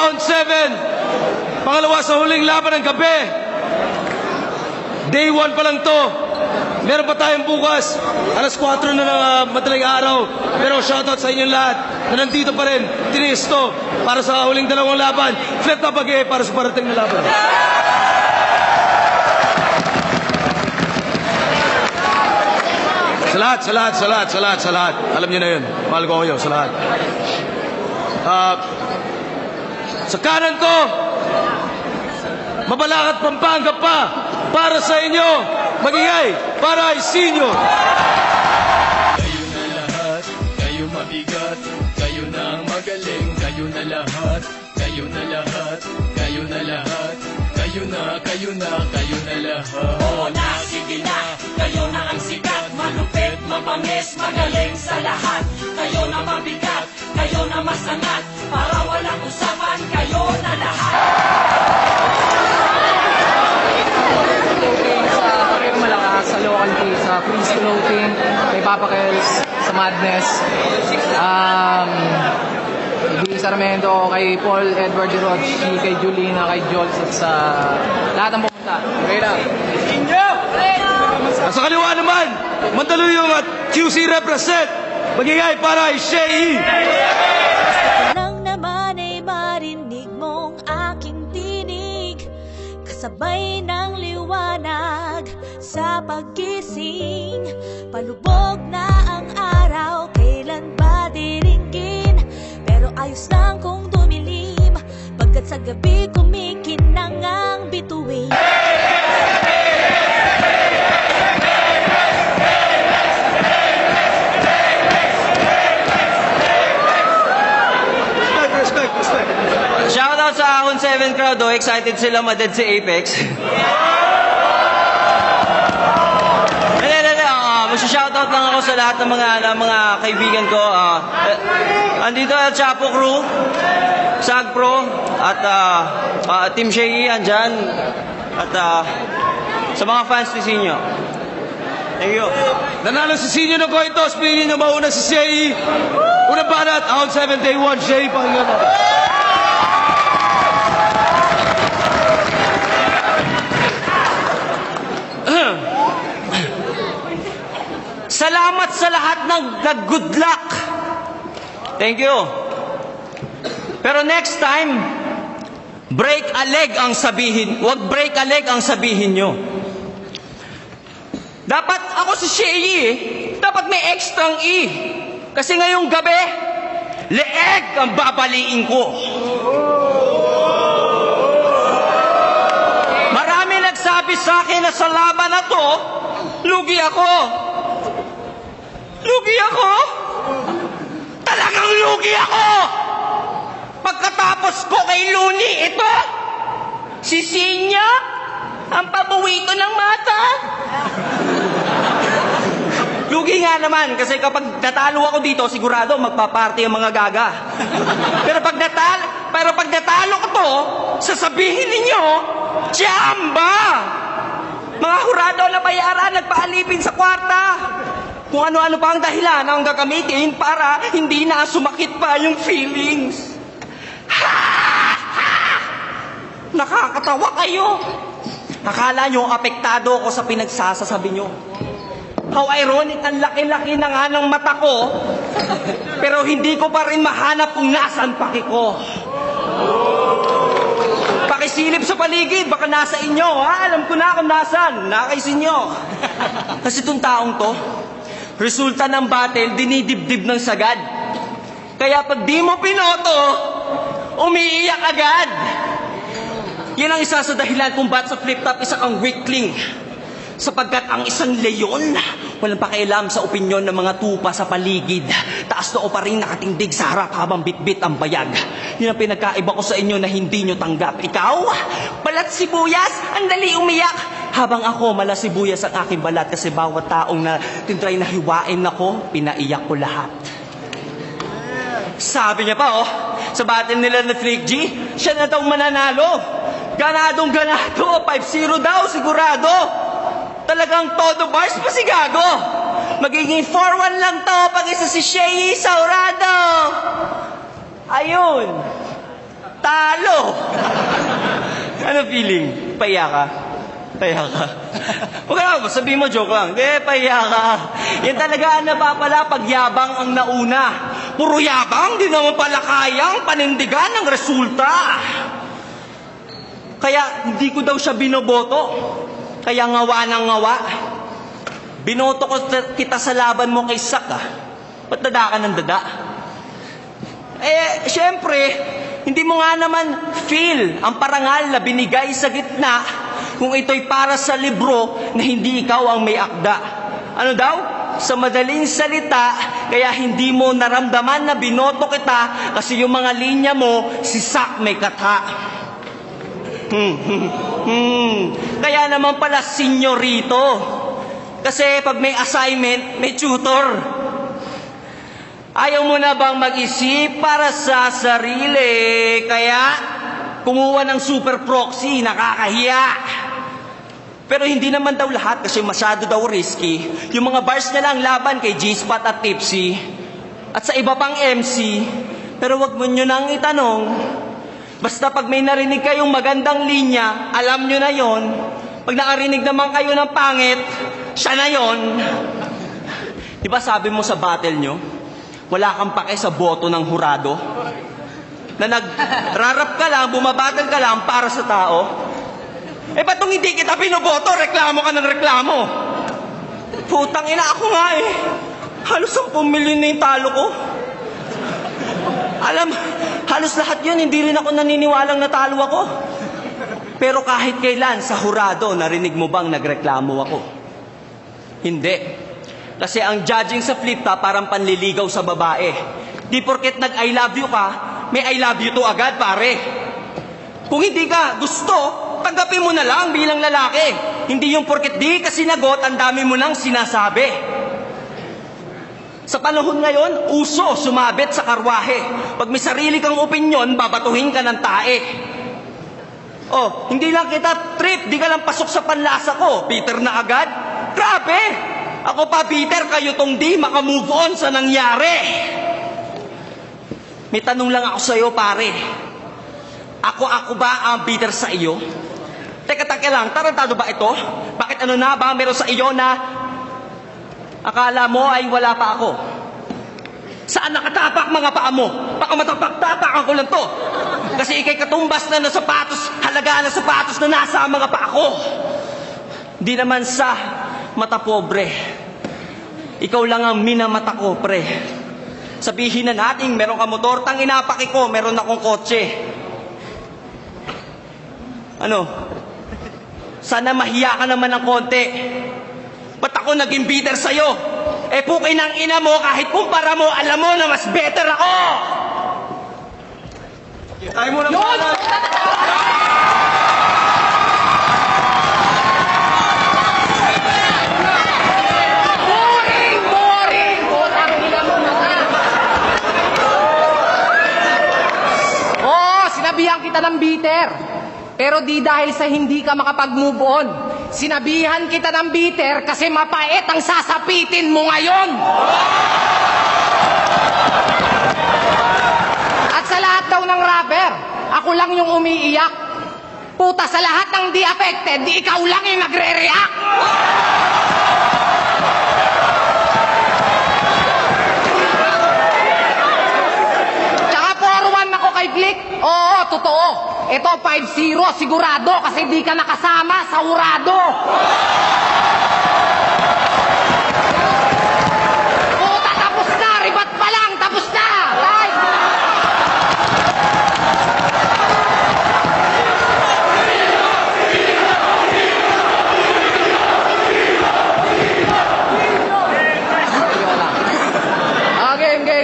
Round 7. Pangalawa sa huling laban ng gabi. Day 1 pa lang to. Meron pa tayong bukas. Alas 4 na ng madaling araw. Pero shoutout sa inyong lahat na nandito pa rin. Tiniis to para sa huling dalawang laban. Flip na pag para sa parating na laban. Sa lahat. Alam niyo na yun. Mahal ko kayo, sa lahat. Sa kanan ko, Mabalakat Pampanga pa para sa inyo. Magingay para isinyo. Kayo na lahat, kayo mabigat, kayo na ang magaling, kayo na lahat, kayo na lahat, kayo na lahat, kayo na lahat. Oo na, sige na, kayo na ang sikat, malupit, mabangis, magaling sa lahat. Kayo na mabigat, kayo na masangat, para walang usapan, kayo na lahat. Sa Parehong Malakas, sa Local T, sa Freeze Clothing, kay Papa Kels, sa Madness, kay Sarmento, kay Paul Edward de Rochi, kay Julina, kay Jols, at sa lahat ng pumunta. Okay lang. Sa kaliwa naman, Mandaluyong at QC represent. Magingay para isinyo. Nang naman ay marinig mong aking tinig, kasabay ng liwanag sa paggising. Palubog na ang araw, kailan ba diringgin? Pero ayos lang kung dumilim, pagkat sa gabi kumikinang ang bituin. Respect. Shoutout sa Ahon 7 crowd, oh. Excited sila maded si Apex. Shoutout lang ako sa lahat ng mga kaibigan ko. Andito El Chapo Crew, Sag Pro, at Team Shaggy andyan. At sa mga fans ni Sinyo. Thank you. Nanalo si Sinyo ng Coitos. Pili niyo mauna si Shay. Unang banat, Ahon 7 Day 1, Shay. Pakinggan natin. Salamat sa lahat ng good luck. Thank you. Pero next time, break a leg ang sabihin. Huwag break a leg ang sabihin nyo. Dapat ako si Shay dapat may extrang E. Kasi ngayong gabi, leeg ang babaliin ko. Marami nagsabi sa akin na sa laban na to, lugi ako. Lugi ako? Talagang lugi ako! Pagkatapos ko kay Luni, ito, si Sinya, ang pabuwito ng mata. Lugi nga naman, kasi kapag natalo ako dito, sigurado magpaparty ang mga gaga. Pero pag natalo ko to, sasabihin ninyo, Chamba! Mga hurado na bayaran, nagpaalipin sa kwarta. Kung ano-ano pa ang dahilan ang gagamitin para hindi na sumakit pa yung feelings. Nakakatawa kayo. Akala nyo apektado ako sa pinagsasasabi nyo. How ironic, ang laki-laki na nga ng mata ko, pero hindi ko pa rin mahanap kung nasan paki ko. Pakisilip sa paligid, baka nasa inyo, ha? Alam ko na kung nasan, nakaisinyo. Kasi itong taong to, resulta ng battle, dinidibdib ng sagad. Kaya pag di mo pinoto, umiiyak agad. Yan ang isa sa dahilan kung ba't sa flip-top isa kang weakling. Sapagkat ang isang leyon, walang pakialam sa opinyon ng mga tupa sa paligid. Taas noo pa rin nakatindig sa harap habang bitbit ang bayag. Yun ang pinagkaiba ko sa inyo na hindi nyo tanggap. Ikaw, balat sibuyas, ang dali umiyak. Habang ako, mala sibuyas ang aking balat kasi bawat taong na tintry na hiwain ako, pinaiyak ko lahat. Sabi niya pa, sa battle nila na Trick G, siya na daw mananalo. Ganadong ganado, 5-0 daw, sigurado. Talagang todo bars pa si Gago. Magiging 4-1 lang to pag isa si Shay Saurado. Ayun. talo. Ano feeling? Paya ka? Paya ka? Huwag ka, sabihin mo, joke lang. Paya ka. Yan talaga ang napapala pag yabang ang nauna. Puro yabang, di naman pala kayang panindigan ng resulta. Kaya hindi ko daw siya binoboto. Kaya ngawa ng ngawa. Binoto ko kita sa laban mo kay Sak, ah. Ba't dada ka ng dada? Siyempre, hindi mo nga naman feel ang parangal na binigay sa gitna kung ito'y para sa libro na hindi ikaw ang may akda. Ano daw? Sa madaling salita, kaya hindi mo naramdaman na binoto kita kasi yung mga linya mo, si Sak may katha. Kaya naman pala senyorito. Kasi pag may assignment, may tutor. Ayaw mo na bang mag-isip para sa sarili? Kaya kumuha ng super proxy, nakakahiya. Pero hindi naman daw lahat kasi masyado daw risky. Yung mga bars na lang laban kay G-Spot at Tipsy. At sa iba pang MC. Pero wag mo nyo nang itanong. Basta pag may narinig kayong magandang linya, alam nyo na yon. Pag nakarinig naman kayo ng pangit, siya na yon. Diba sabi mo sa battle nyo, wala kang pake sa boto ng hurado? Na nagrarap ka lang, bumabattle ka lang para sa tao? Ba't nung hindi kita binoboto, reklamo ka ng reklamo? Putang ina, ako nga eh. Halos 10 milyon na yung talo ko. Alam, halos lahat yun, hindi rin ako naniniwalang natalo ako. Pero kahit kailan sa hurado, narinig mo bang nagreklamo ako? Hindi. Kasi ang judging sa flip-top parang panliligaw sa babae. Di porket nag-I love you ka, may I love you too agad, pare. Kung hindi ka gusto, tanggapin mo na lang bilang lalaki. Hindi yung porket di ka sinagot, ang dami mo nang sinasabi. Sa panahon ngayon, uso sumabit sa karwahe. Pag may sarili kang opinyon, babatuhin ka ng tae. Oh, hindi lang kita trip, di ka lang pasok sa panlasa ko. Peter na agad? Grabe! Ako pa, Peter, kayo tong di makamove on sa nangyari. May tanong lang ako sa'yo, pare. Ako ba ang bitter sa iyo? Teka lang, tarantado ba ito? Bakit ano na ba meron sa iyo na akala mo ay wala pa ako? Saan nakatapak mga paa mo? Baka matapak-tapakan ko lang to. Kasi ikay katumbas na sapatos, halaga na sapatos na nasa mga paa ko. Di naman sa mata pobre. Ikaw lang ang minamata ko, pre. Sabihin na natin, meron ka motor, tanginapaki ko, meron akong kotse. Ano? Sana mahiya ka naman ng konti. Ba't ako naging bitter sa'yo? Pukin ng ina mo, kahit kumpara mo, alam mo na mas better ako! Tayo mo lang pala. Boring! Putang ina mo na. Oo, sinabihan kita ng bitter. Pero di dahil sa hindi ka makapag-move on. Sinabihan kita ng bitter kasi mapait ang sasapitin mo ngayon. At sa lahat daw ng rapper, ako lang yung umiiyak. Puta, sa lahat ng di affected, di ikaw lang yung nagre-react. Tsaka 4-1 ako kay Flick. Oo, totoo. Ito, 5-0, sigurado, kasi di ka nakasama sa urado. Puta, tapos na, ribat pa lang, tapos na. Live.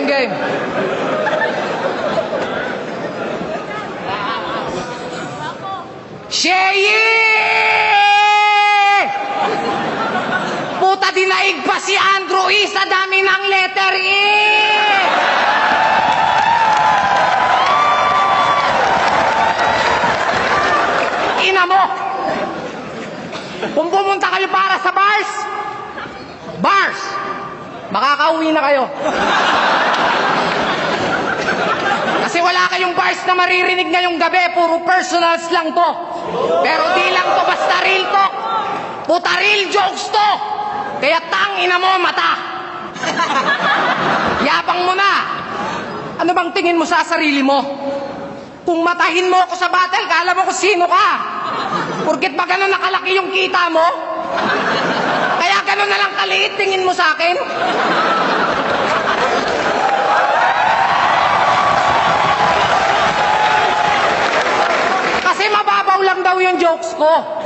Game. Sheye! Puta, dinaig pa si Andrew E. sa dami ng letter E! Ina mo! Kung pumunta kayo para sa bars, makakauwi na kayo. Kasi wala kayong bars na maririnig ngayong gabi, puro personals lang to. Pero di lang to basta real talk. Puta real jokes to. Kaya tangina mo mata. Yabang mo na. Ano bang tingin mo sa sarili mo? Kung matahin mo ako sa battle, kala mo kung sino ka. Porket ba ganun nakalaki yung kita mo? Kaya ganun na lang kaliit tingin mo sa akin? Kasi mababaw lang daw yung jokes ko.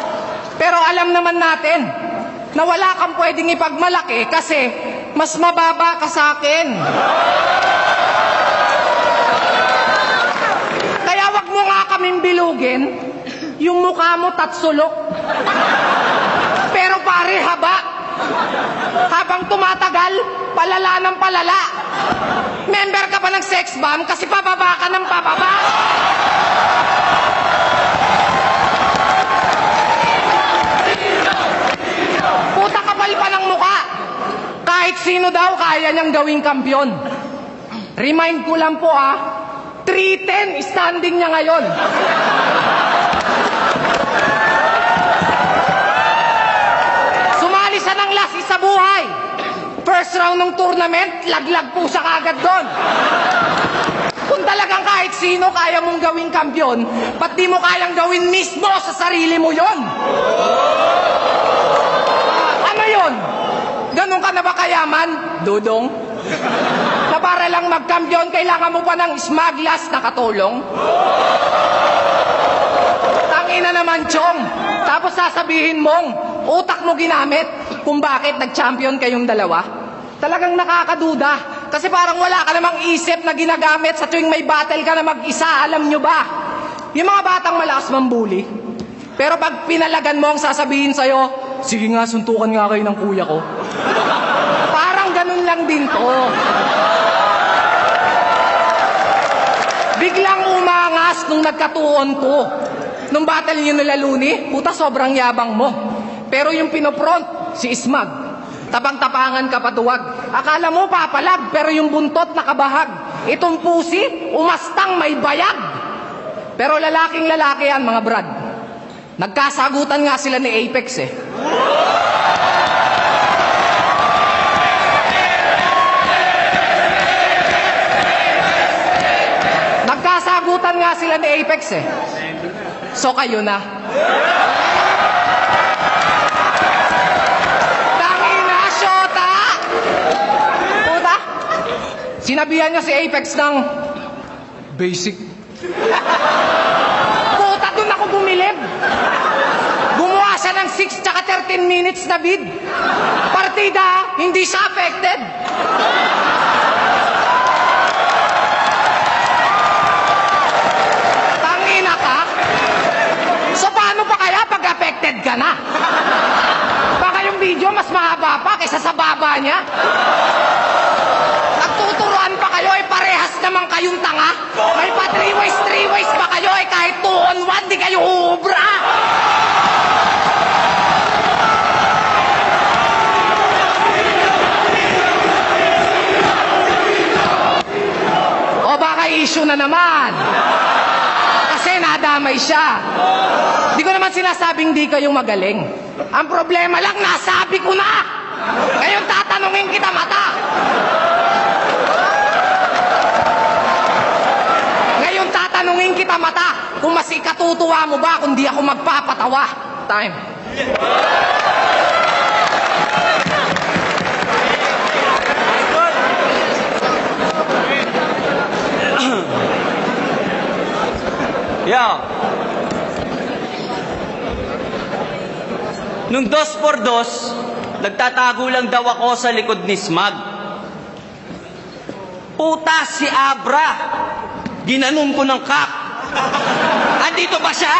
Pero alam naman natin na wala kang pwedeng ipagmalaki kasi mas mababa ka sa akin. Kaya wag mo nga kaming bilugin, yung mukha mo tatsulok. Pero pare, haba. Habang tumatagal, palala ng palala. Member ka pa ng sex bomb kasi pababa ka ng pababa. Puta kapal pa ng mukha. Kahit sino daw kaya niyang gawing kampiyon. Remind ko lang po 310 standing niya ngayon. Sumali siya ng last sa buhay. First round ng tournament, laglag po siya kagad doon. Kung talagang kahit sino kaya mong gawing kampiyon, ba't di mo kayang gawin mismo sa sarili mo yon? Ano yon? Ganun ka na ba kayaman, Dudong? Na para lang magkampiyon, kailangan mo pa ng smaglas na katulong? Tangina naman, Chong. Tapos sasabihin mong, utak mo ginamit kung bakit nag-champion kayong dalawa? Talagang nakakaduda. Kasi parang wala ka namang isip na ginagamit sa tuwing may battle ka na mag-isa. Alam nyo ba? Yung mga batang malakas mambuli. Pero pag pinalagan mo ang sasabihin sa'yo, sige nga, suntukan nga kayo ng kuya ko. Parang ganun lang din to. Biglang umangas nung nagkatuon to. Nung battle nyo nila Luni, puta sobrang yabang mo. Pero yung pinopront, si Ismag, tapang-tapangan ka patuwag. Akala mo papalag, pero yung buntot nakabahag. Itong pusi, umastang may bayag. Pero lalaking lalaki yan, mga brad. Nagkasagutan nga sila ni Apex eh. Nagkasagutan nga sila ni Apex eh. So kayo na. Tangina, Shota! Puta! Sinabihan niya si Apex ng basic. Puta, dun ako bumilib. Gumawa siya ng 6 tsaka 13 minutes na bid. Partida, hindi siya affected. Tangina ka? So paano pa kaya pag affected ka na? Baka yung video mas mahaba pa kaysa sa baba niya. Nagtuturuan pa kayo parehas naman kayong tanga. May pa 3 ways pa kayo kahit 2 on 1 di kayo uubra. O baka issue na naman. Kasi nadamay siya. Di ko naman sinasabing di kayo magaling. Ang problema lang, nasabi ko na. Ngayon tatanungin kita mata. Ngayon tatanungin kita mata. Kung mas ikatutuwa mo ba kung di ako magpapatawa. Time. Yo. Nung 2x2, nagtatago lang daw ako sa likod ni Smag. Puta si Abra. Ginanon ko ng kak. Andito ba siya?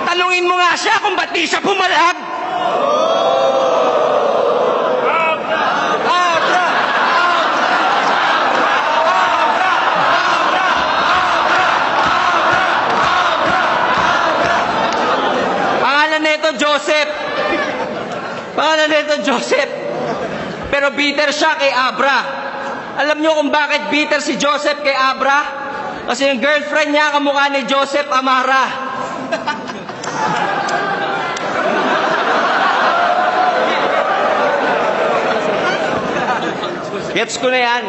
Tanungin mo nga siya kung ba't di siya pumalag. Pangalan nito Joseph. Pero bitter siya kay Abra. Alam nyo kung bakit bitter si Joseph kay Abra? Kasi yung girlfriend niya kamukha ni Joseph Amara. Gets ko na yan.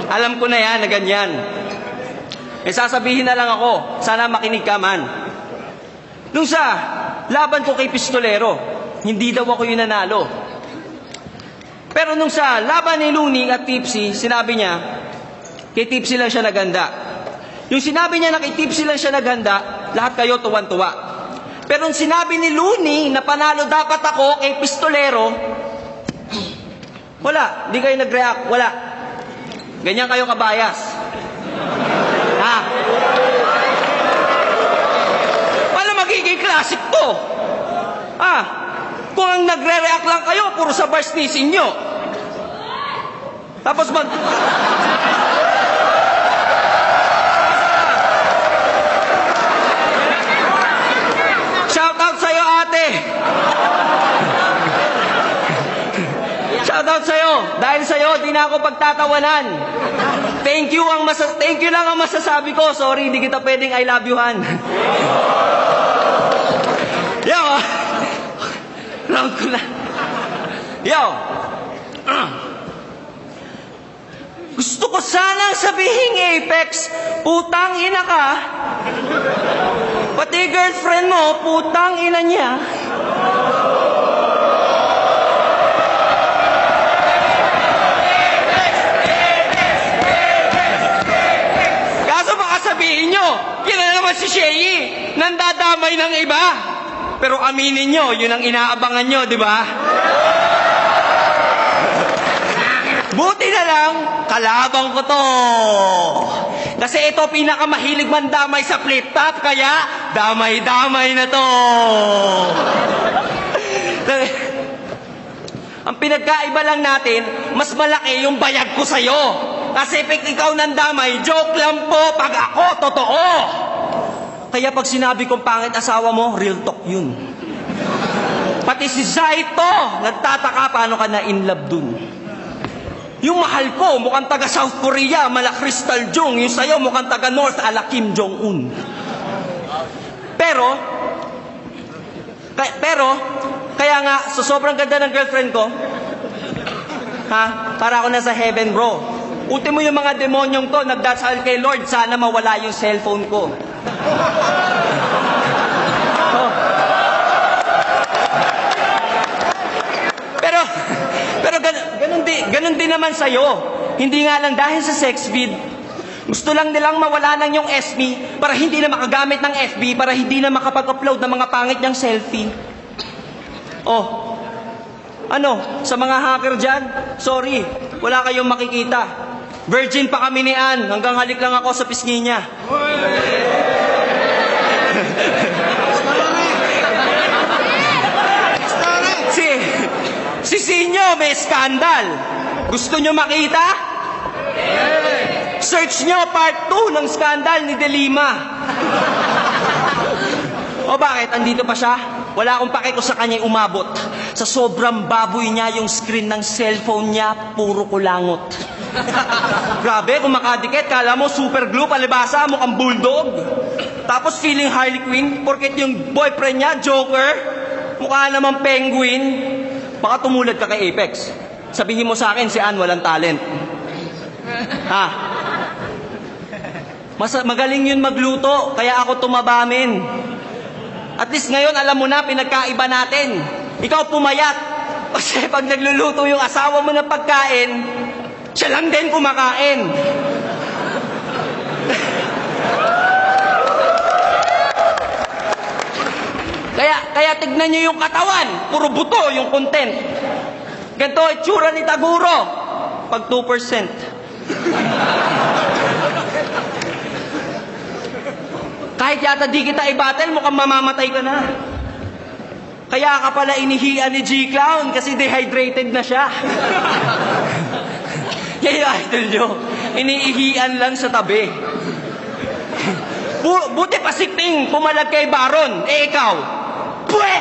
Alam ko na yan na ganyan. Eh sasabihin na lang ako, sana makinig ka man. Nung sa laban ko kay Pistolero, hindi daw ako yung nanalo. Pero nung sa laban ni Looney at Tipsy, sinabi niya, kay Tipsy lang siya naganda. Yung sinabi niya na kay Tipsy lang siya naganda, lahat kayo tuwan-tuwa. Pero nung sinabi ni Looney na panalo dapat ako kay Pistolero, wala, di kayo nag-react, wala. Ganyan kayo kabayas. Ha? Paano magiging classic to? Ah, kung ang nagre-react lang kayo, puro sa bars nisin nyo. Tapos Shout out sa'yo, ate. Shout out sa'yo. Dahil sa'yo, di na ako pagtatawanan. Thank you lang ang masasabi ko. Sorry, hindi kita pwedeng I love you-han. Yo. Round ko na. Yo. Gusto ko sanang sabihin, Apex, putang ina ka. Pati girlfriend mo, putang ina niya. Kaso baka sabihin nyo, yun na naman si Shay, nandadamay ng iba. Pero aminin nyo, yun ang inaabangan nyo, di ba? Buti na lang, kalabang ko to. Kasi ito pinakamahilig mandamay sa flip-top, kaya damay-damay na to. Ang pinagkaiba lang natin, mas malaki yung bayag ko sa'yo. Kasi pag ikaw nandamay, joke lang po, pag ako, totoo. Kaya pag sinabi kong pangit asawa mo, real talk yun. Pati si Zaito, nagtataka paano ka na in love dun. Yung mahal ko, mukhang taga South Korea, mala Crystal Jung. Yung sa'yo, mukhang taga North, ala Kim Jong-un. Pero, kaya nga, so sobrang ganda ng girlfriend ko, ha? Para ako nasa heaven, bro. Ultimo yung mga demonyong to, nagdasal kay Lord, sana mawala yung cellphone ko. Oh. Pero ganun din naman sa'yo. Hindi nga lang dahil sa sex vid, gusto lang nilang mawala ng yung SB para hindi na makagamit ng FB, para hindi na makapag-upload ng mga pangit niyang selfie. Oh, ano, sa mga hacker dyan, sorry, wala kayong makikita. Virgin pa kami ni Ann, hanggang halik lang ako sa pisngi niya. Si Sinyo may skandal. Gusto nyo makita? Search nyo part 2 ng skandal ni De Lima. O bakit? Andito pa siya? Wala akong pake ko sa kanya umabot. Sa sobrang baboy niya yung screen ng cellphone niya, puro kulangot. Grabe, kung makadikit, kala mo super glue, palibasa, mukhang bulldog. Tapos feeling Harley Quinn, porket yung boyfriend niya, Joker, mukha namang penguin. Baka tumulad ka kay Apex. Sabihin mo sa akin, si Ann walang talent. Ha? Magaling yun magluto, kaya ako tumabamin. At least ngayon, alam mo na, pinagkaiba natin. Ikaw pumayat. Kasi pag nagluluto yung asawa mo ng pagkain, siya lang din kumakain. Kaya tignan nyo yung katawan, puro buto yung content. Ganito, itsura ni Taguro, pag 2%. Kahit yata di kita i-battle, mukhang mamamatay ka na. Kaya ka pala inihian ni G-Clown kasi dehydrated na siya. Kaya idol nyo, iniihian lang sa tabi. Buti pa sikting pumalag kay Baron, ikaw. Pwe!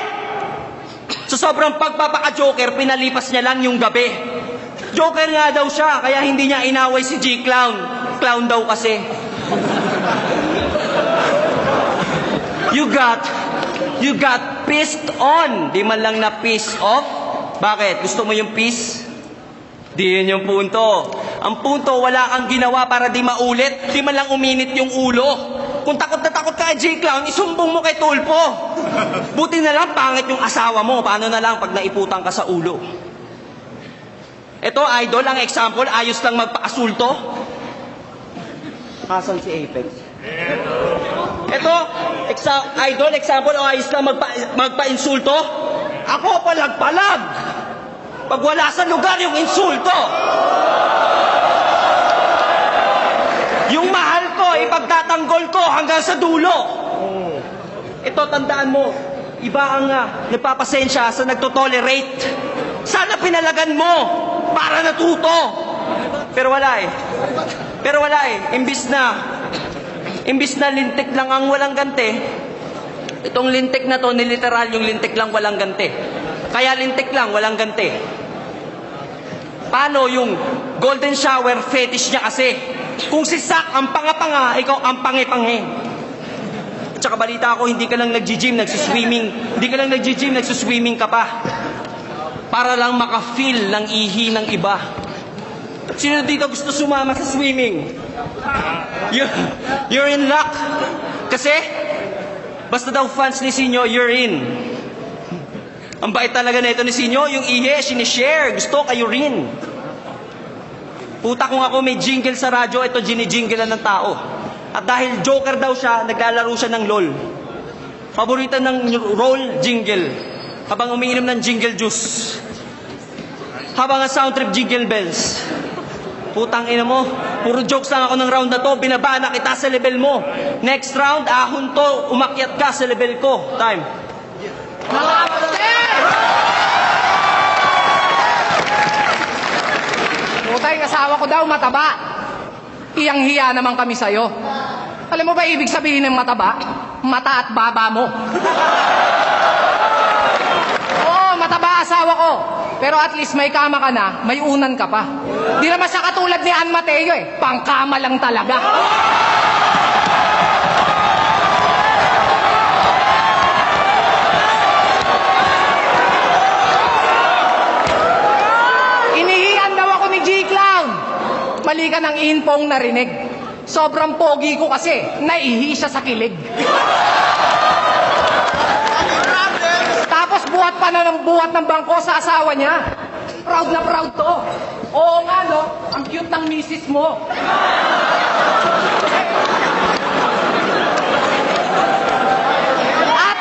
Sa sobrang pagpapaka-joker, pinalipas niya lang yung gabi. Joker nga daw siya, kaya hindi niya inaway si G-Clown. Clown daw kasi. You got pissed on. Di man lang na piss off. Bakit? Gusto mo yung peace? Di yun yung punto. Ang punto, wala kang ginawa para di maulit. Di man lang uminit yung ulo. Kung takot na takot ka kay J-Clown, isumbong mo kay Tulpo. Buti na lang, pangit yung asawa mo. Paano na lang pag naiputang ka sa ulo? Ito, idol, ang example, ayos lang magpa-asulto. Asan si Apex? Ito, idol, example, ayos lang magpa-insulto. Ako, palag-palag. Pag wala sa lugar yung insulto. Yung mahal ko, ipagtatanggol ko hanggang sa dulo. Ito, tandaan mo, iba ang nagpapasensya sa nagtotolerate. Sana pinalagan mo para natuto. Pero wala eh. Imbis na lintik lang ang walang ganti, itong lintik na to, niliteral yung lintik lang walang ganti. Kaya lintik lang, walang ganti. Paano yung golden shower fetish niya kasi? Kung si Sak ang panga-panga, ikaw ang pangi-pangi. At saka balita ako, hindi ka lang nag-gym, nagsuswimming. Hindi ka lang nag-gym, nagsuswimming ka pa. Para lang maka-feel ng ihi ng iba. Sino dito gusto sumama sa swimming? You're in luck. Kasi, basta daw fans ni Sinyo, you're in. Ang bait talaga na ito ni Sinyo, yung ihi, sinishare. Gusto kayo rin. Puta kung ako may jingle sa radyo, ito ginijinglean ng tao. At dahil joker daw siya, naglalaro siya ng LOL. Paborito ng roll, jingle. Habang umiinom ng jingle juice. Habang ang sound trip, jingle bells. Putang ina mo, puro jokes lang ako ng round na to, binaba na kita sa level mo. Next round, ahon to, umakyat ka sa level ko. Time. Putay, asawa ko daw mataba. Iyang-hiya naman kami sa'yo. Alam mo ba ibig sabihin ng mataba? Mata at baba mo. Oo, mataba asawa ko. Pero at least may kama ka na, may unan ka pa. Di naman siya katulad ni Ann Mateo eh. Pangkama lang talaga. Inihian daw ako ni J-Clown. Mali ka ng infong narinig. Sobrang pogi ko kasi, naihi siya sa kilig. Tapos buhat pa na ng buhat ng bangko sa asawa niya. Proud na proud to. Oo nga no, ang cute ng misis mo. At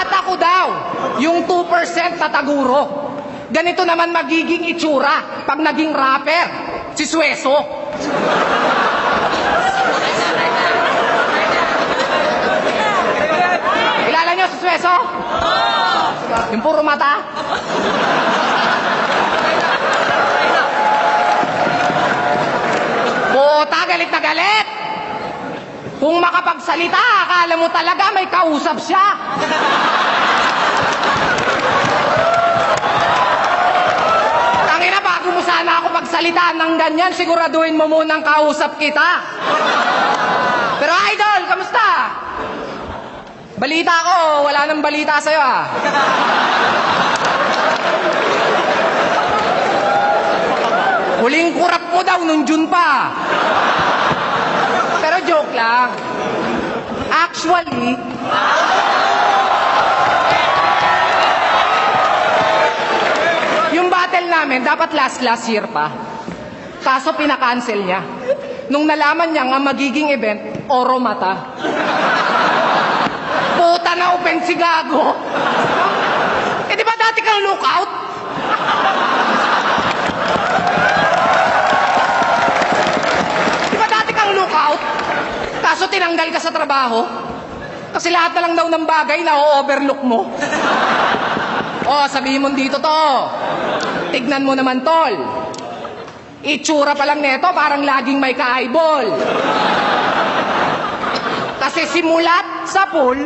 ako daw, yung 2% na taguro. Ganito naman magiging itsura pag naging rapper, si Sueso. Kilala niyo si Sueso? Yung puro mata? Puta, galit na galit! Kung makapagsalita, akala mo talaga may kausap siya. Tangina, bago mo sana ako pagsalitaan ng ganyan, siguraduhin mo munang kausap kita. Pero idol, kamusta? Balita ko, wala nang balita sa'yo ah. Huling kurap mo daw nung June pa. Pero joke lang. Actually, yung battle namin, dapat last year pa. Kaso pinakancel niya. Nung nalaman niya nga magiging event, Oro Mata. Puta na open si Gago. Eh di ba dati kang lookout? Di ba dati kang lookout? Kaso tinanggal ka sa trabaho? Kasi lahat na lang daw ng bagay na o-overlook mo. Oh, sabihin mo dito to. Tignan mo naman, tol. Itsura pa lang neto, parang laging may ka-eyeball. Kasi simulat sa pool,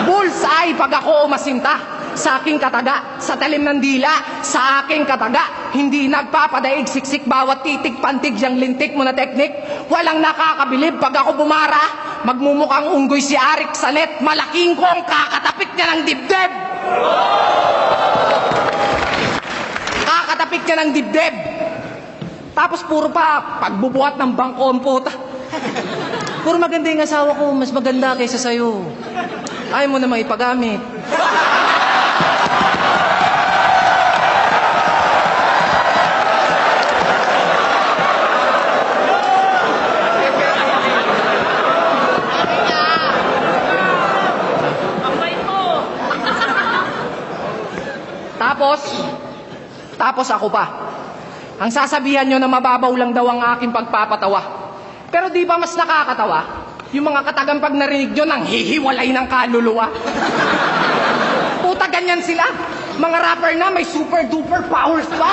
bullseye pag ako umasinta. Sa aking kataga, sa talim ng dila, sa aking kataga, hindi nagpapadaig siksik bawat titik pantig yang lintik mo na teknik. Walang nakakabilib pag ako bumara. Magmumukhang unggoy si Arik Sanet, malaking kong kakatapik niya ng dibdib. Kakatapik niya ng dibdib. Tapos puro pa pagbubuhat ng bangkon puta. Puro maganda yung asawa ko, mas maganda kaysa sa'yo. Ayaw mo namang ipagamit. Tapos ako pa. Ang sasabihan nyo na mababaw lang daw ang aking pagpapatawa. Pero di ba mas nakakatawa? Yung mga katagang pag narinig nyo nang hihiwalay ng kaluluwa. Puta, ganyan sila. Mga rapper na may super duper powers pa.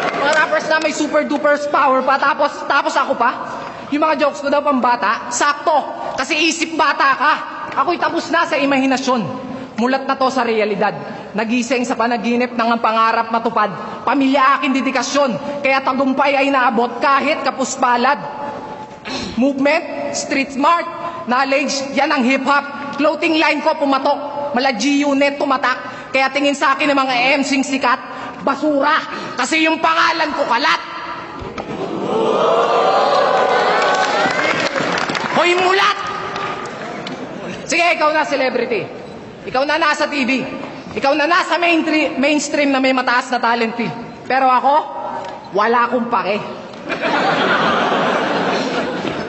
Mga rappers na may super duper power pa. Tapos ako pa. Yung mga jokes ko daw pambata, sakto. Kasi isip bata ka. Ako'y tapos na sa imahinasyon. Mulat na to sa realidad. Nagising sa panaginip ng ang pangarap matupad. Pamilya aking dedikasyon. Kaya tagumpay ay naabot kahit kapuspalad. Movement, street smart, knowledge, yan ang hip-hop. Clothing line ko pumatok. Mala G-Unit tumatak. Kaya tingin sa akin ng mga MC'ng sikat, basura. Kasi yung pangalan ko kalat. Hoy mulat! Sige, ikaw na celebrity. Ikaw na nasa TV. Ikaw na nasa mainstream na may mataas na talent fee. Pero ako, wala akong pake.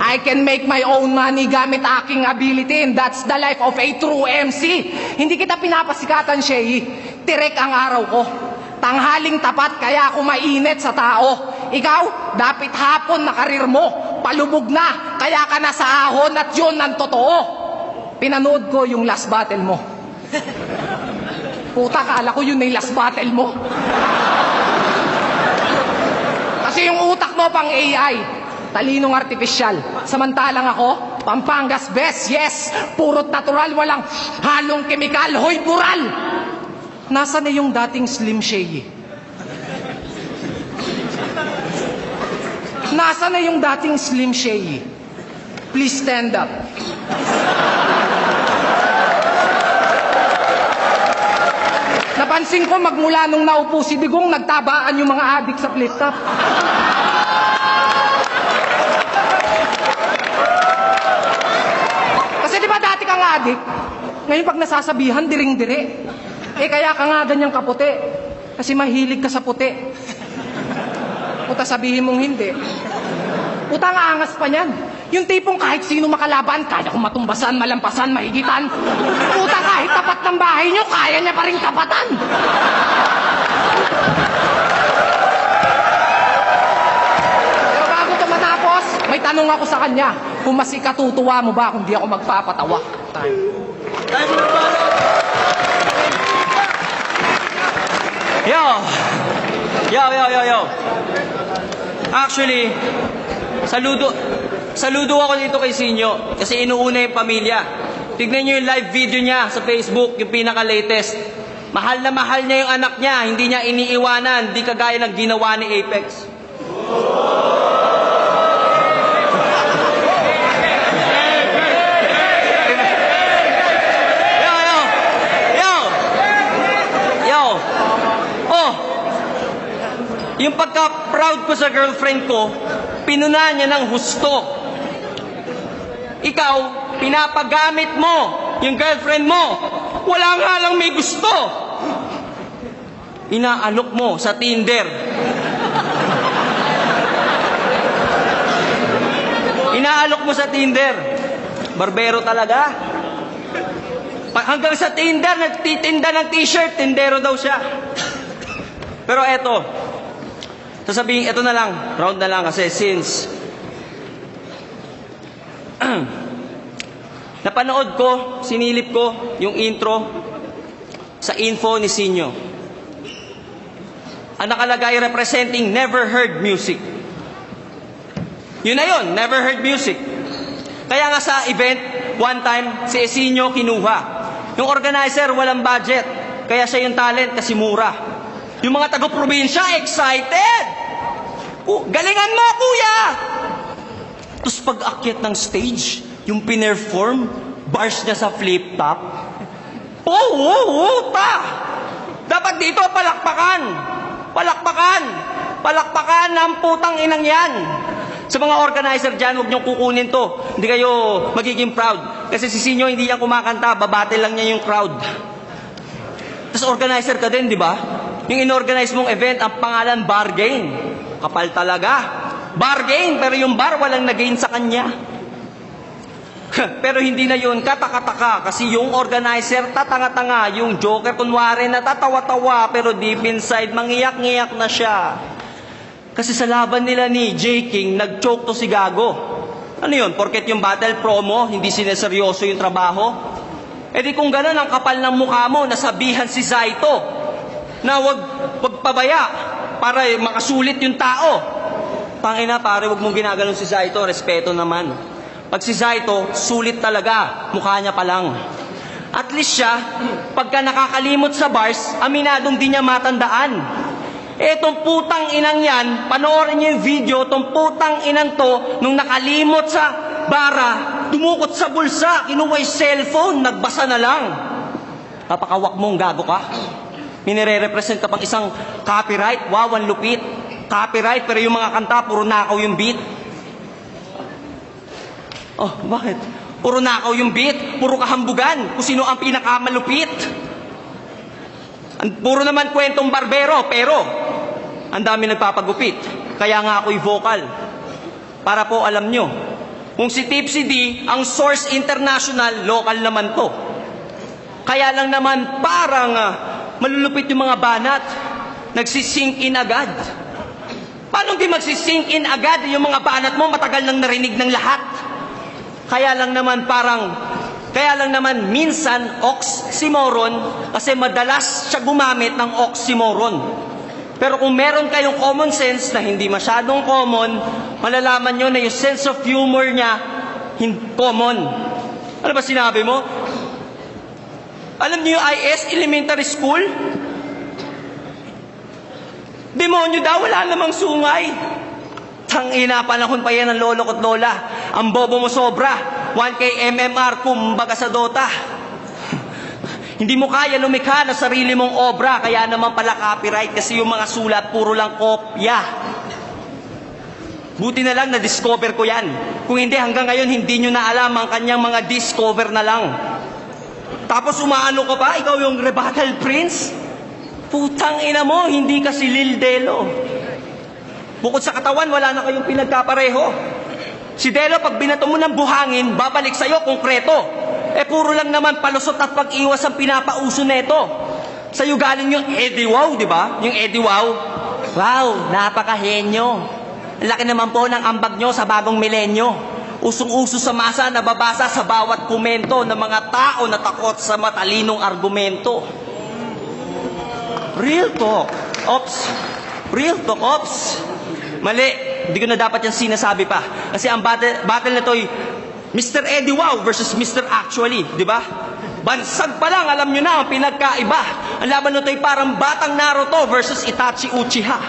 I can make my own money gamit aking ability, and that's the life of a true MC. Hindi kita pinapasikatan, Shay. Tirek ang araw ko. Tanghaling tapat kaya ako mainit sa tao. Ikaw, dapat hapon na karir mo. Palubog na, kaya ka na sa ahon at yun ang totoo. Pinanood ko yung last battle mo. Puta, kala ko yun na yung last battle mo. Kasi yung utak mo pang AI, talinong artificial. Samantalang ako, Pampangas best, yes. Purot natural, walang halong kemikal. Hoy, bural! Nasaan na yung dating Slim Shady? Nasaan na yung dating Slim Shady? Please stand up. Napansin ko magmula nung naupo si Digong, nagtabaan yung mga adik sa flip-top. Kasi di ba dati kang adik? Ngayon pag nasasabihan, diring-dire. Kaya ka nga ganyang kaputi. Kasi mahilig ka sa puti. Puta, sabihin mong hindi. Puta, nga angas pa niyan. Yung tipong kahit sino makalaban, kaya kong matumbasan, malampasan, mahigitan. Puta, kahit tapat ng bahay nyo, kaya niya pa rin tapatan. Pero bago ito matapos, may tanong ako sa kanya. Kung mas ikatutuwa mo ba kung di ako magpapatawa? Yo. Actually, saludo ako dito kay Sinyo kasi inuuna yung pamilya. Tignan nyo yung live video niya sa Facebook, yung pinaka-latest. Mahal na mahal niya yung anak niya, hindi niya iniiwanan, di kagaya ng ginawa ni Apex. Yung pagka-proud ko sa girlfriend ko, pinuna niya ng husto. Ikaw, pinapagamit mo yung girlfriend mo. Wala nga lang may gusto. Inaalok mo sa Tinder. Inaalok mo sa Tinder. Barbero talaga. Hanggang sa Tinder, nagtitinda ng t-shirt, tindero daw siya. Pero eto, sasabihin, ito na lang, round na lang kasi since napanood ko, sinilip ko yung intro sa info ni Sinyo. Ang nakalagay representing Never Heard Music. Yun na yun, Never Heard Music. Kaya nga sa event, one time, si Sinyo kinuha. Yung organizer, walang budget. Kaya siya yung talent kasi mura. Yung mga taga-probinsya, excited! Galingan mo, kuya! Tapos pag-akyat ng stage, yung pinerform, bars niya sa flip-top, ta! Dapat dito, palakpakan! Palakpakan! Palakpakan ng putang inang yan! Sa mga organizer dyan, huwag niyong kukunin to. Hindi kayo magiging proud. Kasi si Sinyo hindi yan kumakanta, babate lang niya yung crowd. Tapos organizer ka din, di ba? Yung inorganize mong event, ang pangalan, bargain. Kapal talaga. Bargain, pero yung bar walang nag-gain sa kanya. Pero hindi na yun, kataka-taka. Kasi yung organizer, tatanga-tanga. Yung joker, kunwari, natatawa-tawa. Pero deep inside, mangiyak-ngiyak na siya. Kasi sa laban nila ni J. King, nag-choke to si Gago. Ano yun? Porket yung battle promo, hindi sineseryoso yung trabaho? E di kung gano'n ang kapal ng mukha mo, nasabihan si Zaito na wag pabaya para makasulit yung tao. Tangina pare, wag mong ginaganon si Zaito, respeto naman. Pag si Zaito, sulit talaga, mukha niya pa lang. At least siya, pagka nakakalimot sa bars, aminadong di niya matandaan. Etong putang inang yan, panoorin niyo yung video, tong putang inang to, nung nakalimot sa bara, dumukot sa bulsa, kinuha yung cellphone, nagbasa na lang. Napakawak mong gago ka. Minire-represent ka pang isang copyright, wow, ang lupit. Copyright, pero yung mga kanta, puro nakaw yung beat. Oh, bakit? Puro nakaw yung beat, puro kahambugan, kung sino ang pinakamalupit. Puro naman kwentong barbero, pero ang dami nagpapagupit. Kaya nga ako'y vocal. Para po alam nyo, kung si Tipsy D, ang source international, local naman to. Kaya lang naman parang malulupit yung mga banat. Nagsisink in agad. Paano di magsisink in agad yung mga banat mo, matagal nang narinig ng lahat? Kaya lang naman minsan oxymoron kasi madalas siya gumamit ng oxymoron. Pero kung meron kayong common sense na hindi masyadong common, malalaman nyo na yung sense of humor niya common. Ano ba sinabi mo? Alam niyo yung IS, elementary school? Demonyo daw, wala namang sungay. Tangina, panahon pa yan ng lolo ko't lola. Ang bobo mo sobra. 1K MMR, kumbaga sa Dota. Hindi mo kaya lumikha na sarili mong obra, kaya naman pala copyright kasi yung mga sulat puro lang kopya. Buti na lang na-discover ko yan. Kung hindi, hanggang ngayon hindi nyo na alam ang kanyang mga discover na lang. Tapos umaano ka pa, ikaw yung rebuttal prince? Putang ina mo, hindi ka si Lil Delo. Bukod sa katawan, wala na kayong pinagkapareho. Si Delo, pag binato mo ng buhangin, babalik sa'yo konkreto. Puro lang naman palusot at pag-iwas ang pinapauso neto. Sa'yo galing yung Eddie Wow, di ba? Yung Eddie Wow. Wow, napakahenyo. Laki naman po ng ambag nyo sa bagong milenyo. Usong-uso sa masa, nababasa sa bawat komento ng mga tao na takot sa matalinong argumento. Real talk. Ops. Real talk, ops. Mali. Hindi ko na dapat yung sinasabi pa. Kasi ang battle na to'y Mr. Eddie Wow versus Mr. Actually. Di ba? Bansag pa lang, alam nyo na ang pinagkaiba. Ang laban na to'y parang batang Naruto versus Itachi Uchiha.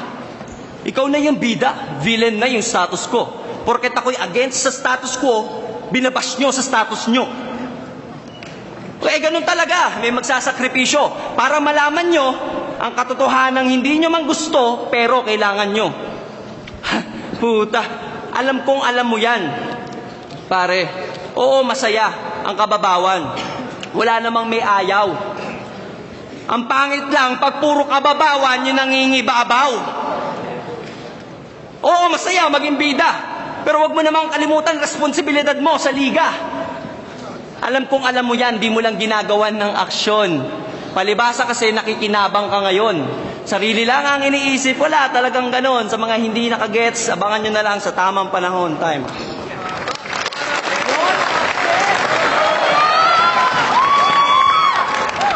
Ikaw na yung bida. Villain na yung status ko. Porket ako'y against sa status quo, binabash nyo sa status nyo. Ganun talaga. May magsasakripisyo para malaman nyo ang katotohanan hindi nyo man gusto, pero kailangan nyo. Puta, alam kong alam mo yan. Pare, oo, masaya ang kababawan. Wala namang may ayaw. Ang pangit lang, pag puro kababawan, yung nangingibabaw. Oo, masaya, maging bida. Pero wag mo namang kalimutan responsibilidad mo sa liga. Alam kong alam mo yan, di mo lang ginagawan ng aksyon. Palibasa kasi nakikinabang ka ngayon. Sarili lang ang iniisip, wala talagang ganon. Sa mga hindi nakagets, abangan nyo na lang sa tamang panahon. Time.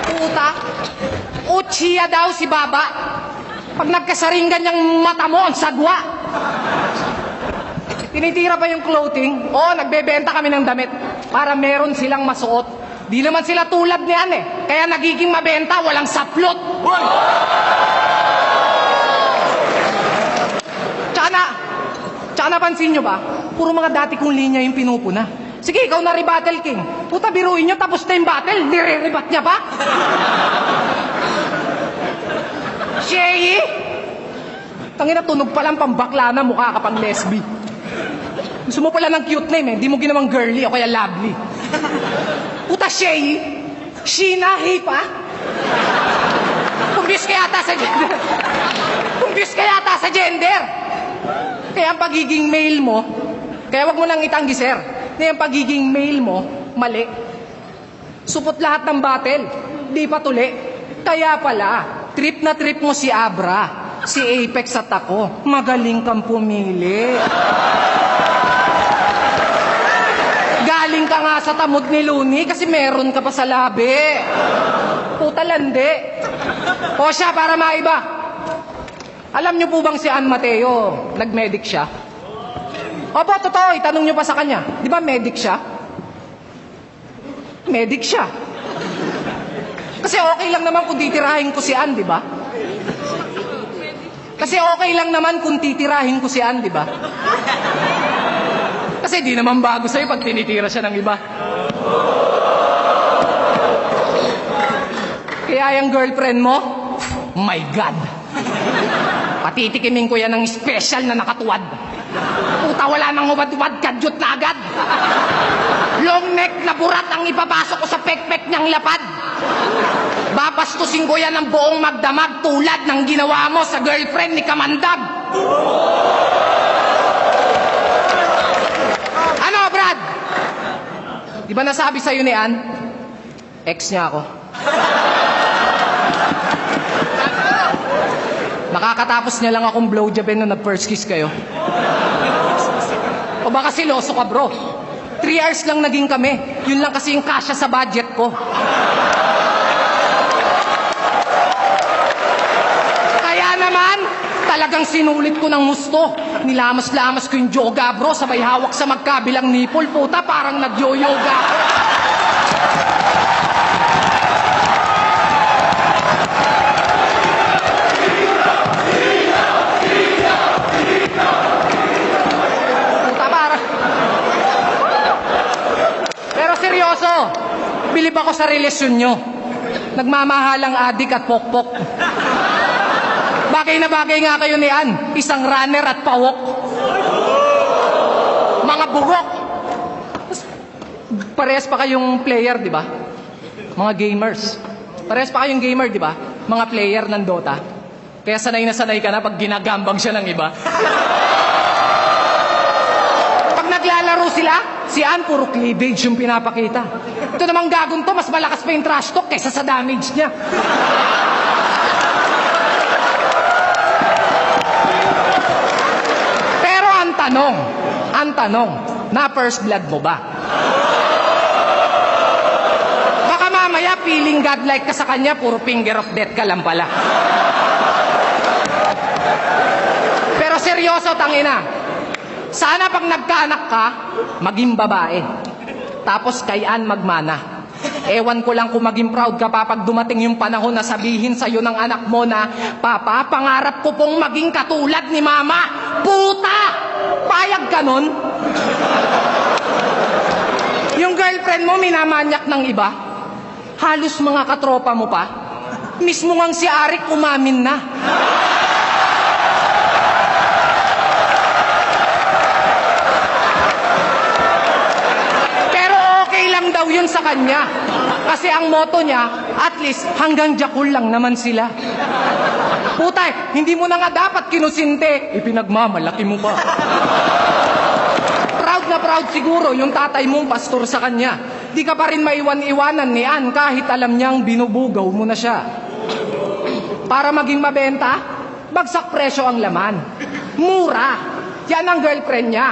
Puta, Uchiha daw si Baba. Pag nagkasaringan niyang mata mo, ang sagwa. Tinitira pa yung clothing. Oo, nagbebenta kami ng damit para meron silang masuot. Di naman sila tulad niyan eh. Kaya nagiging mabenta, walang saplot. Tsaka napansin nyo ba? Puro mga dati kong linya yung pinupuna. Sige, ikaw na rebuttal king. Puta, biruin nyo, tapos na yung battle. Nire-rebat niya pa. Shay! Tangina, tunog pa lang pambakla na, mukha ka pang lesbi. Gusto mo pala ng cute name eh. Di mo ginawang girly o kaya lovely. Puta, Shay! Sheena, hipa? Kumbis ka yata sa gender. Kumbis ka yata sa gender. Kaya ang pagiging male mo, kaya wag mo lang itanggi, sir. Kaya ang pagiging male mo, mali. Supot lahat ng battle. Di pa tuli. Kaya pala, trip na trip mo si Abra, si Apex at ako. Magaling kang pumili. Galing ka nga sa tamod ni Looney kasi meron ka pa sa labi. Puta lande. O siya, para maiba. Alam niyo po bang si Ann Mateo, nag-medic siya? Opo, totoo. Itanong niyo pa sa kanya. Di ba medic siya? Medic siya. Kasi okay lang naman kung titirahin ko si Ann, di ba? Kasi okay lang naman kung titirahin ko si Ann, di ba? Kasi di naman bago sa'yo pag tinitira siya ng iba. Kaya yung girlfriend mo, my God. Patitikimin ko yan ng special na nakatuwad. Puta, wala nang hubad-hubad, kadyot na agad. Long neck na burat ang ipapasok ko sa pekpek niyang lapad. Babastusin ko yan ng buong magdamag tulad ng ginawa mo sa girlfriend ni Kamandag. Ano, Brad? Di ba nasabi sa'yo ni Ann? Ex niya ako. Nakakatapos niya lang akong blowjobin nung nag-first kiss kayo. O baka siloso ka, bro. 3 hours lang naging kami. Yun lang kasi yung kasya sa budget ko. Kaya naman, talagang sinulit ko ng gusto. Nilamas-lamas ko yung yoga, bro. Sabay hawak sa magkabilang nipple. Puta, parang nag-yoga. Bilib ako sa relasyon nyo. Nagmamahalang adik at pokpok. Bagay na bagay nga kayo ni Ann. Isang runner at pawok. Mga burok. Parehas pa kayong player, di ba? Mga gamers. Parehas pa kayong gamer, di ba? Mga player ng Dota. Kaya sanay na sanay ka na pag ginagambang siya ng iba. Pag naglalaro sila, si Ann puro cleavage yung pinapakita. Ito namang gagong to, mas malakas pa yung trash talk kaysa sa damage niya. Pero ang tanong, na first blood mo ba? Baka mamaya feeling godlike ka sa kanya, puro finger of death ka lang pala. Pero seryoso, tangina. Sana pag nagkaanak ka, maging babae. Tapos kay Ann magmana. Ewan ko lang kung maging proud ka pa pag dumating yung panahon na sabihin sa'yo ng anak mo na, Papa, pangarap ko pong maging katulad ni Mama. Puta! Payag ka nun? Yung girlfriend mo minamanyak ng iba? Halos mga katropa mo pa? Mismo ngang si Arik umamin na. Daw yun sa kanya. Kasi ang motto niya, at least hanggang Jakul lang naman sila. Putay, hindi mo na nga dapat kinusinte. Ipinagmamalaki mo pa. Proud na proud siguro yung tatay mong pastor sa kanya. Di ka pa rin maiwan-iwanan ni Ann kahit alam niyang binubugaw mo na siya. Para maging mabenta, bagsak presyo ang laman. Mura. Yan ang girlfriend niya.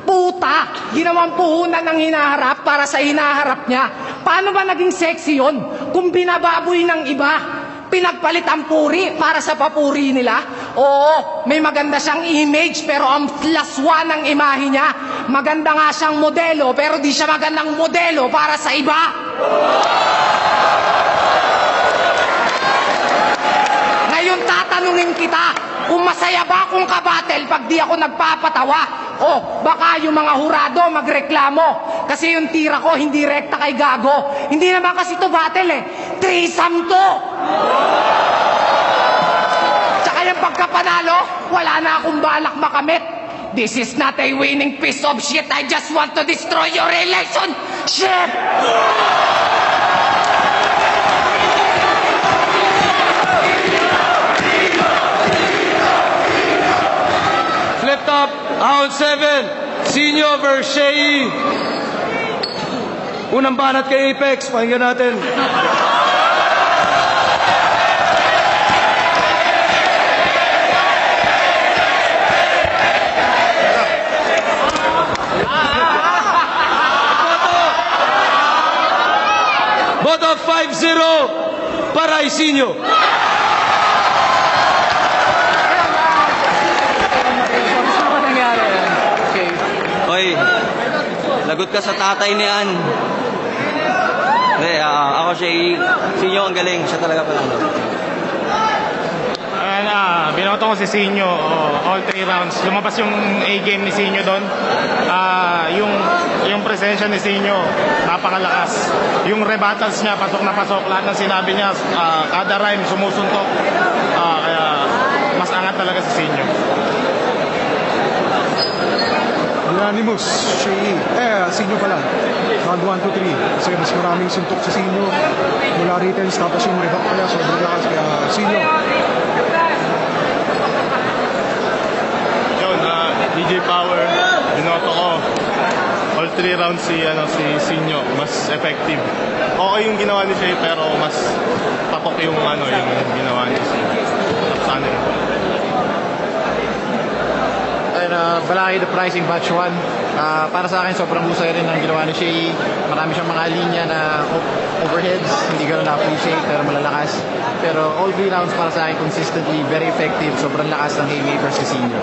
Puta! Ginawang puhunan ng hinaharap para sa hinaharap niya. Paano ba naging sexy yun? Kung binababoy ng iba, pinagpalit ang puri para sa papuri nila? Oo, may maganda siyang image pero ang laswa ng imahe niya. Maganda nga siyang modelo pero di siya magandang modelo para sa iba. Ngayon tatanungin kita, kung masaya ba akong kabattle pag di ako nagpapatawa? O baka yung mga hurado magreklamo kasi yung tira ko hindi rekta kay Gago. Hindi naman kasi to battle eh. Threesome to! Tsaka yung pagkapanalo, wala na akong balak makamit. This is not a winning piece of shit. I just want to destroy your relationship! Flip top, round 7. Sinyo versus Shea. Unang banat kay Apex. Pakinggan natin. Boto 5-0 para Isinyo. Hoy, lagot ka sa tatay ni Ann. Hindi, ako siya, Sinyo ang galing. Siya talaga panalo. Binoto ko si Sinyo, all 3 rounds. Lumabas yung A-game ni Sinyo doon. Yung presensya ni Sinyo, napakalakas. Yung rebuttals niya, pasok na pasok. Lahat ng sinabi niya, kada rhyme, sumusuntok. Kaya mas angat talaga si Sinyo. Unanimous, Sinyo pala. Round 1 to 3. Kasi mas maraming suntok sa Sinyo. Mula returns, tapos yung rebut pala. Sobrang lakas. Kaya Sinyo. Yun, DJ Power, binoto ko. All 3 rounds si Sinyo, mas effective. Okay yung ginawa ni Shea, pero mas tapok yung yung ginawa ni Sinyo. Sana yun. Balaki the pricing batch 1. Para sa akin, sobrang husay rin ang ginawa ni Shea. Marami siyang mga linya na overheads, hindi gano'n na-appreciate, pero malalakas. Pero all 3 rounds para sa akin, consistently, very effective. Sobrang lakas ng haymakers si Sinyo.